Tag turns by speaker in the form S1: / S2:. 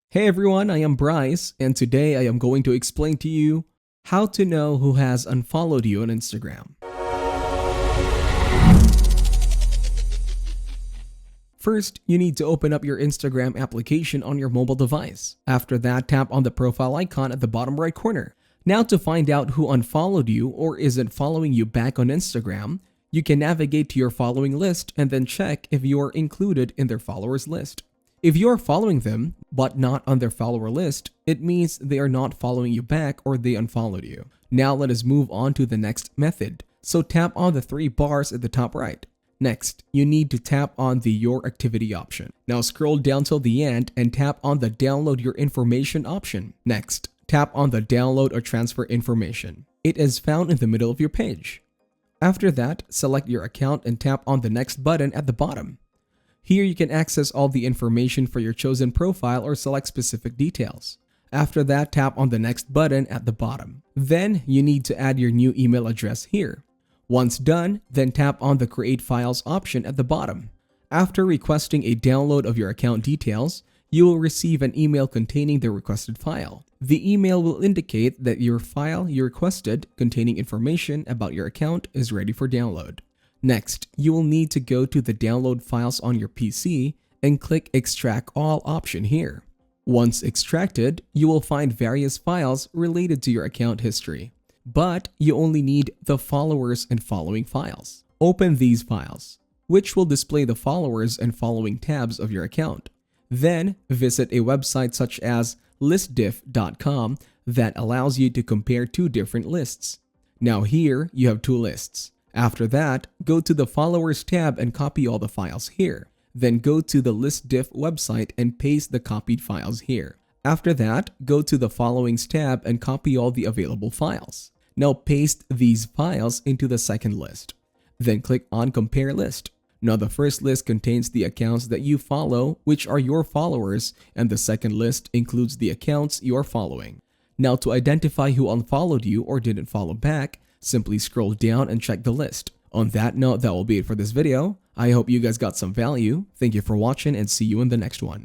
S1: Hey everyone, I am Bryce, and today I am going to explain to you how to know who has unfollowed you on Instagram. First, you need to open up your Instagram application on your mobile device. After that, tap on the profile icon at the bottom right corner. Now to find out who unfollowed you or isn't following you back on Instagram, you can navigate to your following list and then check if you are included in their followers list. If you are following them, but not on their follower list, it means they are not following you back or they unfollowed you. Now let us move on to the next method. So tap on the three bars at the top right. Next, you need to tap on the Your Activity option. Now scroll down till the end and tap on the Download Your Information option. Next, tap on the Download or Transfer Information. It is found in the middle of your page. After that, select your account and tap on the Next button at the bottom. Here you can access all the information for your chosen profile or select specific details. After that, tap on the Next button at the bottom. Then you need to add your new email address here. Once done, then tap on the Create Files option at the bottom. After requesting a download of your account details, you will receive an email containing the requested file. The email will indicate that your file you requested containing information about your account is ready for download. Next, you will need to go to the Download Files on your PC and click Extract All option here. Once extracted, you will find various files related to your account history. But you only need the followers and following files. Open these files, which will display the followers and following tabs of your account. Then visit a website such as listdiff.com that allows you to compare two different lists. Now here you have two lists. After that, go to the Followers tab and copy all the files here. Then go to the ListDiff website and paste the copied files here. After that, go to the Followings tab and copy all the available files. Now paste these files into the second list. Then click on Compare List. Now the first list contains the accounts that you follow, which are your followers, and the second list includes the accounts you are following. Now to identify who unfollowed you or didn't follow back, simply scroll down and check the list. On that note, that will be it for this video. I hope you guys got some value. Thank you for watching and see you in the next one.